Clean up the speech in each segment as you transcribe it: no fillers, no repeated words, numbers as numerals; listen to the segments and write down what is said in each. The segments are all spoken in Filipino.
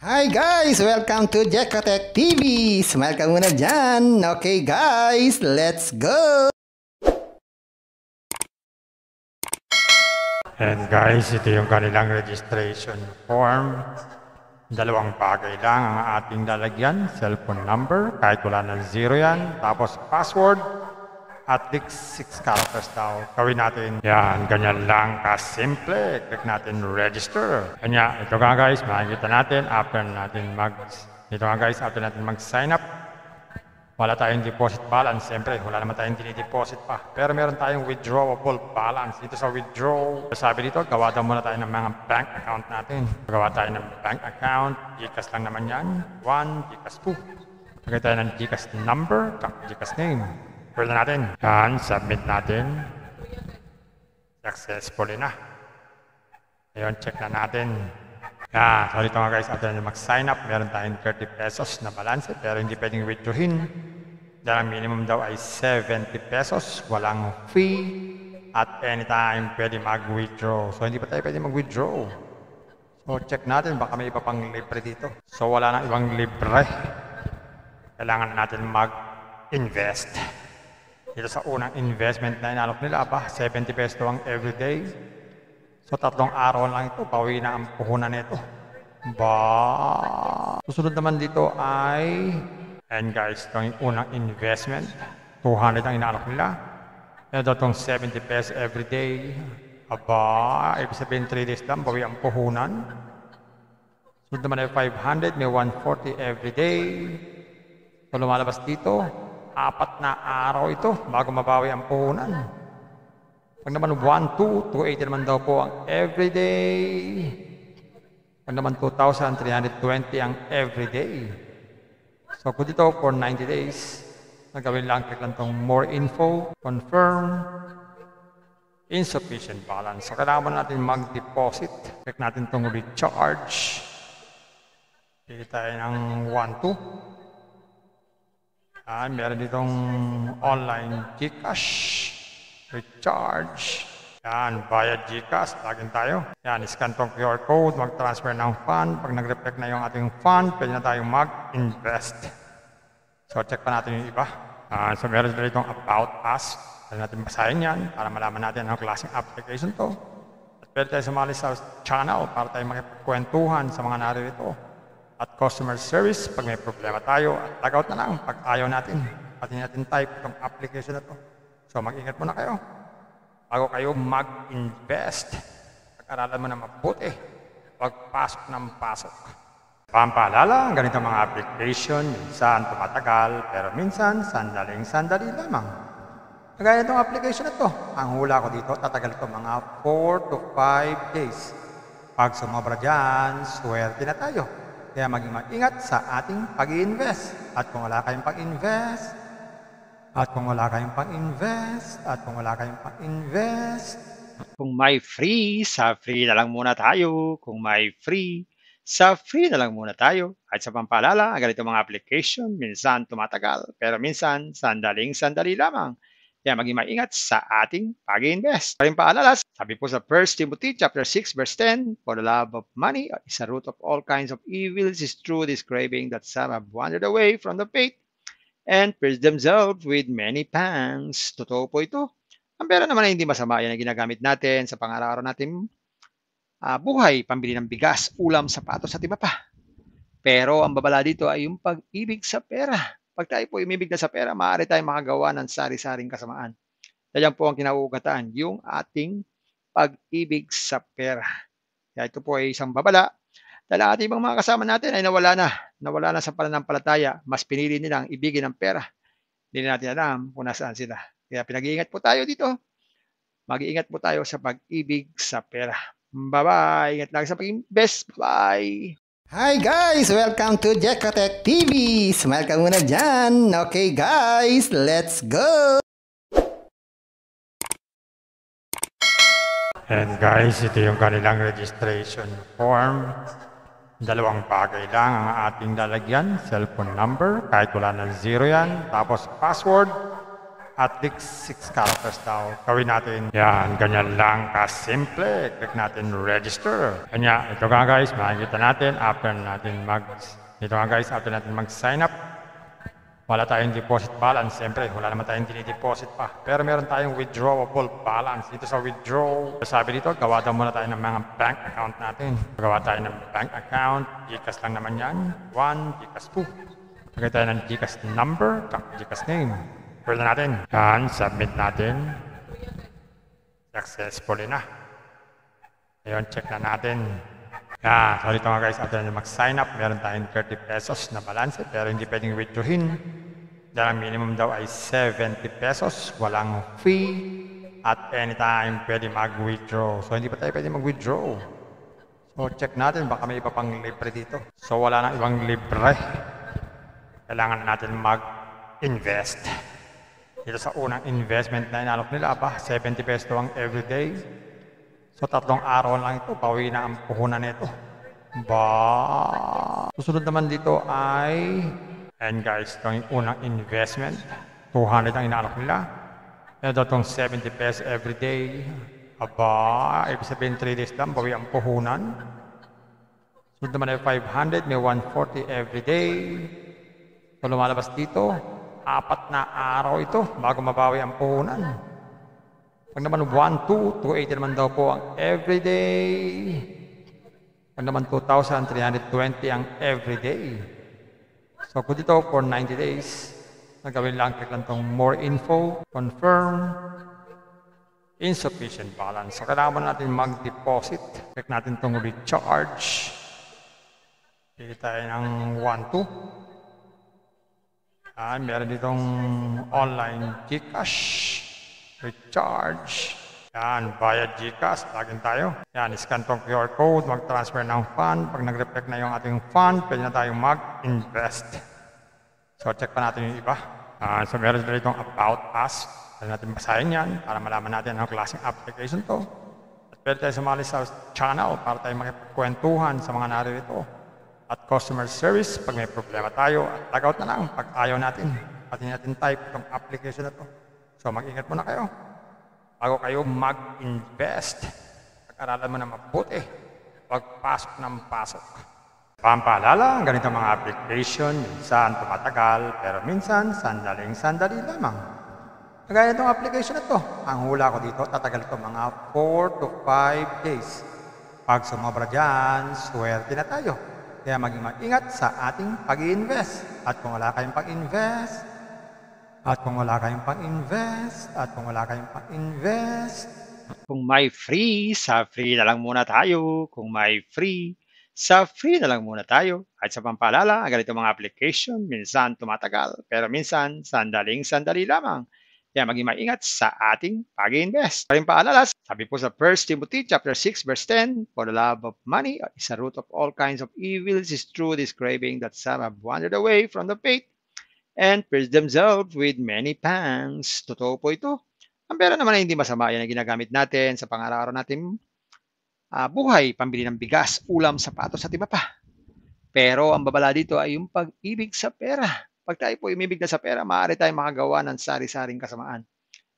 Hi guys! Welcome to Jekotech TV! Smile ka muna dyan! Okay guys, let's go! And guys, ito yung kanilang registration form. Dalawang bagay lang ang ating lalagyan. Cellphone number, kahit wala ng zero yan. Tapos password, at least 6 characters daw. Gawin natin. Yan, ganyan lang kasimple. Click natin register. Kanya, ito nga guys, makikita natin after natin mag-sign up. Wala tayong deposit balance. Siyempre, wala naman tayong dinideposit pa. Pero meron tayong withdrawable balance. Dito sa withdraw, sabi dito, gawa daw muna tayo ng mga bank account natin. Gawa tayo ng bank account. GCash lang naman yan. 1, GCash 2. Lagay tayo ng GCash number, GCash name. Pwede natin. Yan, submit natin. Successfully na. Ayun, check na natin. Yan, so dito nga guys, after na mag-sign up, meron tayong 30 pesos na balance, pero hindi pwedeng withdrawin. Dahil ang minimum daw ay 70 pesos, walang fee, at anytime pwede mag-withdraw. So hindi pa tayo pwede mag-withdraw. So check natin, baka may iba pang libre dito. So wala nang ibang libre. Kailangan natin mag-invest. Dito sa unang investment na inalok nila, 70 pesos ang everyday. So 3 araw lang ito, pawi na ang puhunan nito. Susunod naman dito ay, and guys, ito yung unang investment. 200 ang inalok nila. Ito itong 70 pesos everyday. Ibig sabihin 3 days lang, bawi ang puhunan. Susunod naman ay 500, may 140 everyday. So lumalabas dito, 4 na araw ito bago mabawi ang puhunan. Pag naman 1, 2, 280 naman daw po ang everyday. Pag naman 2,320 ang everyday. So kung dito for 90 days, nagawin lang, click lang itong more info, confirm, insufficient balance. So kailangan natin mag-deposit. Click natin itong recharge. Pili tayo ng 1, 2. Meron ditong online GCash, recharge. Yan, via GCash, login tayo. Yan, scan tong QR code, mag-transfer ng fund. Pag nag-reflect na yung ating fund, pwede na tayong mag-invest. So, check pa natin yung iba. So, meron dito itong About Us. Pwede natin basahin yan para malaman natin anong klaseng application to. At pwede tayo sumali sa channel para tayo makipagkwentuhan sa mga naririto. At customer service, pag may problema tayo, at log out na lang pag ayaw natin. Pati natin type itong application na to. So mag-ingat muna kayo. Bago kayo mag-invest, pag-aralan mo na mabuti, pagpasok ng pasok. Pampaalala, ang ganitong mga application, minsan tumatagal, pero minsan sandaling-sandali lamang. Kagaya itong application na to, ang hula ko dito, tatagal ito mga 4 to 5 days. Pag sumobra dyan, swerte na tayo. Kaya maging mag-ingat sa ating pag-i-invest. At kung wala kayong pag-invest, kung may free, sa free na lang muna tayo. Kung may free, sa free na lang muna tayo. At sa pampaalala, ang ganito mga application, minsan tumatagal, pero minsan sandaling-sandali lamang. Kaya maging maingat sa ating pag-invest. Paring paalala, sabi po sa 1 Timothy chapter 6 verse 10, for the love of money is a root of all kinds of evils, is true this craving that some have wandered away from the faith and pierced themselves with many pangs. Totoo po ito. Ang pera naman ay hindi masama. Yan ang ginagamit natin sa pang-araw-araw natin buhay, pambili ng bigas, ulam, sapatos at iba pa. Pero ang babala dito ay yung pag-ibig sa pera. Pag tayo po umibig na sa pera, maaari tayong makagawa ng sari-saring kasamaan. Yan po ang kinauugataan, yung ating pag-ibig sa pera. Kaya ito po ay isang babala. Dahil ang ating ibang mga kasama natin ay nawala na sa pananampalataya. Mas pinili nilang ibigin ang pera. Hindi na natin alam kung nasaan sila. Kaya pinag-iingat po tayo dito. Mag-iingat po tayo sa pag-ibig sa pera. Bye-bye. Ingat lang sa pag-invest. Bye. Hi guys! Welcome to Jekotech TV! Smile ka muna dyan! Okay guys, let's go! And guys, ito yung kanilang registration form. Dalawang bagay lang ang ating lalagyan. Cellphone number, kahit wala ng zero yan. Tapos password, At least 6 characters daw. Gawin natin. Yan, ganyan lang kasimple. Click natin register. Kanya, ito nga guys, makikita natin after natin mag-sign up. Wala tayong deposit balance. Siyempre, wala naman tayong dinideposit pa. Pero meron tayong withdrawable balance. Dito sa withdraw, sabi dito, gawa daw muna tayo ng mga bank account natin. Gawa tayo ng bank account. GCash lang naman yan. 1, GCash 2. Lagay tayo ng GCash number, GCash name. Pwede natin. Yan, submit natin. Successfully na. Ayun, check na natin. Yan, so dito nga guys, after na mag-sign up, meron tayong 30 pesos na balance, pero hindi pwedeng withdrawin. Dahil ang minimum daw ay 70 pesos, walang fee, at anytime pwede mag-withdraw. So hindi pa tayo pwede mag-withdraw. So check natin, baka may iba pang libre dito. So wala nang ibang libre. Kailangan natin mag-invest. Dito sa unang investment na inalok nila, 70 pesos ang everyday. So 3 araw lang ito, pawi na ang puhunan nito. Susunod naman dito ay, and guys, ito yung unang investment. 200 ang inalok nila. Ito itong 70 pesos everyday. Ibig sabihin 3 days lang, bawi ang puhunan. Susunod naman ay 500, may 140 everyday. So lumalabas dito, 4 na araw ito bago mabawi ang puhunan. Pag naman 1, 2, 280 naman daw po ang everyday. Pag naman 2,320 ang everyday. So kung dito for 90 days, nagawin lang, click lang itong more info, confirm, insufficient balance. So kailangan natin mag-deposit. Click natin itong recharge. Pili tayo ng 1, 2. Meron ditong online GCash, recharge. Yan, via GCash, login tayo. Yan, scan tong QR code, mag-transfer ng fund. Pag nag-reflect na yung ating fund, pwede na tayong mag-invest. So, check pa natin yung iba. So, meron dito itong About Us. Pwede natin basahin yan para malaman natin anong klaseng application to. At pwede tayo sumali sa channel para tayo makipagkwentuhan sa mga naririto. At customer service, pag may problema tayo, at log out na lang pag ayaw natin. Pati natin type itong application na to. So mag-ingat muna kayo. Bago kayo mag-invest, pag-aralan mo na mabuti, pagpasok ng pasok. Pampaalala, ang ganitong mga application, minsan tumatagal, pero minsan sandaling-sandali lamang. Kagaya itong application na to, ang hula ko dito, tatagal ito mga 4 to 5 days. Pag sumobra dyan, swerte na tayo. Kaya maging mag-ingat sa ating pag-i-invest. At kung wala kayong pag-invest, Kung may free, sa free na lang muna tayo. Kung may free, sa free na lang muna tayo. At sa pampaalala, ang ganito mga application, minsan tumatagal, pero minsan sandaling-sandali lamang. Kaya maging maingat sa ating pag-invest. Paring paalala, sabi po sa 1 Timothy chapter 6 verse 10, for the love of money is a root of all kinds of evils, is true this craving that some have wandered away from the faith and pierced themselves with many pangs. Totoo po ito. Ang pera naman ay hindi masama. Yan ang ginagamit natin sa pang-araw-araw natin buhay, pambili ng bigas, ulam, sapatos at iba pa. Pero ang babala dito ay yung pag-ibig sa pera. Pag tayo po umibig na sa pera, maaari tayong makagawa ng sari-saring kasamaan.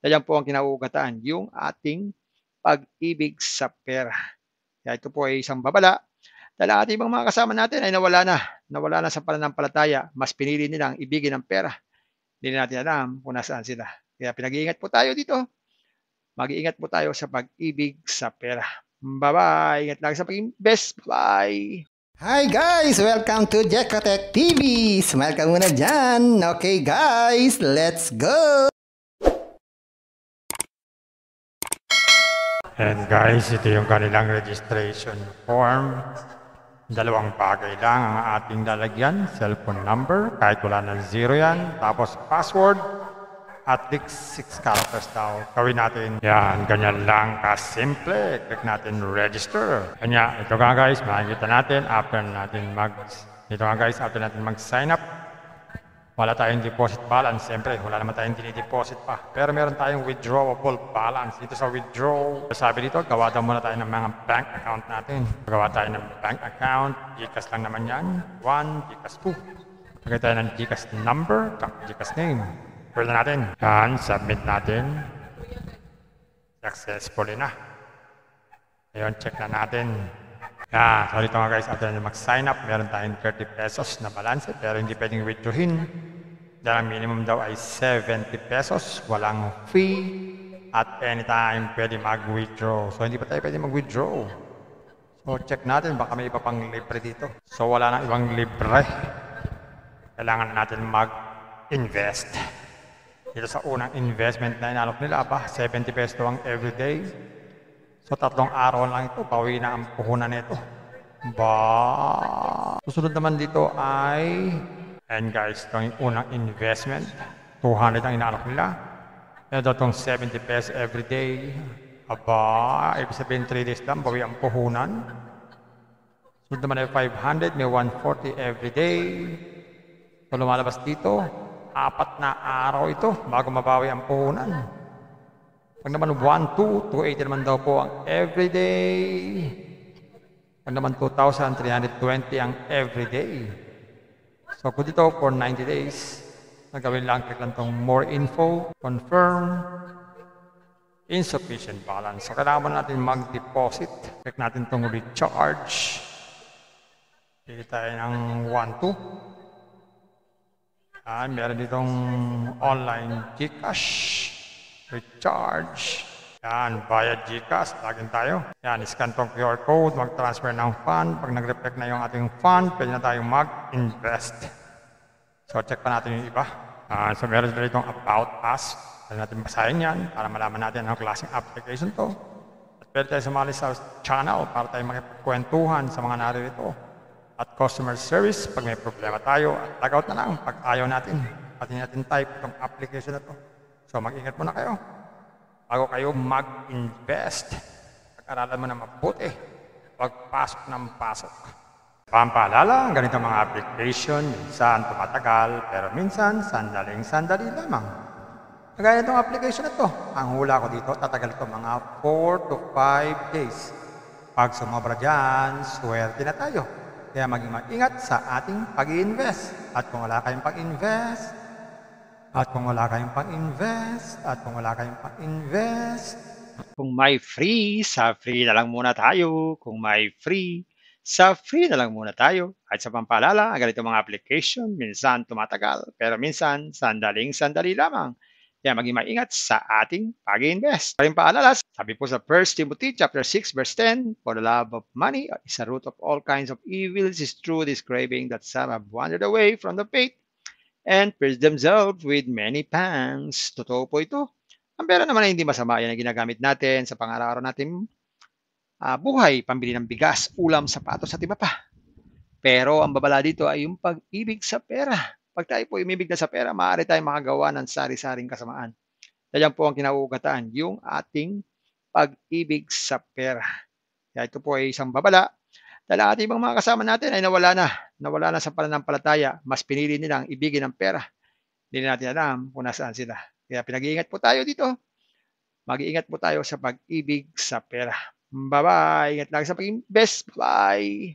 Yan po ang kinauugataan, yung ating pag-ibig sa pera. Kaya ito po ay isang babala. Dahil ang ating ibang mga kasama natin ay nawala na sa pananampalataya. Mas pinili nilang ibigin ang pera. Hindi natin alam kung nasaan sila. Kaya pinag-iingat po tayo dito. Mag-iingat po tayo sa pag-ibig sa pera. Bye-bye. Ingat lang sa pag-invest. Bye. Hi guys! Welcome to Jekotech TV! Smile ka muna dyan! Okay guys, let's go! And guys, ito yung kanilang registration form. 2 bagay lang ang ating lalagyan. Cellphone number, kahit wala ng 0 yan. Tapos password, at least 6 characters daw. Gawin natin. Yan, ganyan lang kasimple. Click natin register. Kanya, ito nga guys, makikita natin after natin mag-sign up. Wala tayong deposit balance. Siyempre, wala naman tayong dinideposit pa. Pero meron tayong withdrawable balance. Dito sa withdraw, sabi dito, gawa daw muna tayo ng mga bank account natin. Gawa tayo ng bank account. GCash lang naman yan. 1, GCash 2. Lagay tayo ng GCash number, GCash name. Pwede natin. Yan, submit natin. Successfully na. Ayun, check na natin. Yan, so dito nga guys, after na mag-sign up, meron tayong 30 pesos na balance, pero hindi pwedeng withdrawin. Dahil ang minimum daw ay 70 pesos, walang fee, at anytime pwede mag-withdraw. So hindi pa tayo pwede mag-withdraw. So check natin, baka may iba pang libre dito. So wala na ibang libre. Kailangan natin mag-invest. Dito sa unang investment na inalok nila, 70 pesos ang everyday. So 3 araw lang ito, pawi na ang puhunan nito. Susunod naman dito ay, and guys, ito yung unang investment. 200 ang inalok nila. Ito itong 70 pesos everyday. Ibig sabihin 3 days lang, bawi ang puhunan. Susunod naman ay 500, may 140 everyday. So lumalabas dito, 4 na araw ito bago mabawi ang puhunan. Pag naman 1, 2, 280 naman daw po ang everyday. Pag naman 2,320 ang everyday. So kung dito for 90 days, nagawin lang, click lang itong more info, confirm, insufficient balance. So kailangan natin mag-deposit. Click natin itong recharge. Pili tayo ng 1, 2. Meron ditong online Gcash, recharge. Yan, via Gcash, login tayo. Yan, scan tong QR code, mag-transfer ng fund. Pag nag-reflect na yung ating fund, pwede na tayong mag-invest. So, check pa natin yung iba. So, meron dito itong About Us. Pwede natin basahin yan para malaman natin anong klaseng application to. At pwede tayo sumali sa channel para tayo makipagkwentuhan sa mga naririto. At customer service, pag may problema tayo, at log out na lang pag ayaw natin. Pati natin type itong application na to. So, mag-ingat muna kayo. Bago kayo mag-invest, pag-aralan mo na mabuti, pagpasok ng pasok. Pampaalala, ang ganitong mga application, minsan tumatagal, pero minsan sandaling-sandali lamang. Kagaya itong application na to, ang hula ko dito, tatagal ito mga 4 to 5 days. Pag sumobra dyan, swerte na tayo. Kaya maging mag-ingat sa ating pag-i-invest. At kung wala kayong pag-invest, Kung may free, sa free na lang muna tayo. Kung may free, sa free na lang muna tayo. At sa pampaalala, ang ganitong mga application, minsan tumatagal, pero minsan sandaling-sandali lamang. Kaya maging maingat sa ating pag-invest. Paring paalala, sabi po sa 1 Timothy chapter 6 verse 10, for the love of money is a root of all kinds of evils, is true this craving that some have wandered away from the faith and pierced themselves with many pangs. Totoo po ito. Ang pera naman ay hindi masama. Yan ang ginagamit natin sa pang-araw-araw natin buhay, pambili ng bigas, ulam, sapatos at iba pa. Pero ang babala dito ay yung pag-ibig sa pera. Pag tayo po umibig na sa pera, maaari tayong makagawa ng sari-saring kasamaan. Yan po ang kinauugataan, yung ating pag-ibig sa pera. Kaya ito po ay isang babala. Dahil ang ating ibang mga kasama natin ay nawala na sa pananampalataya. Mas pinili nilang ibigin ang pera. Hindi natin alam kung nasaan sila. Kaya pinag-iingat po tayo dito. Mag-iingat po tayo sa pag-ibig sa pera. Bye-bye. Ingat lagi sa pag-invest. Bye.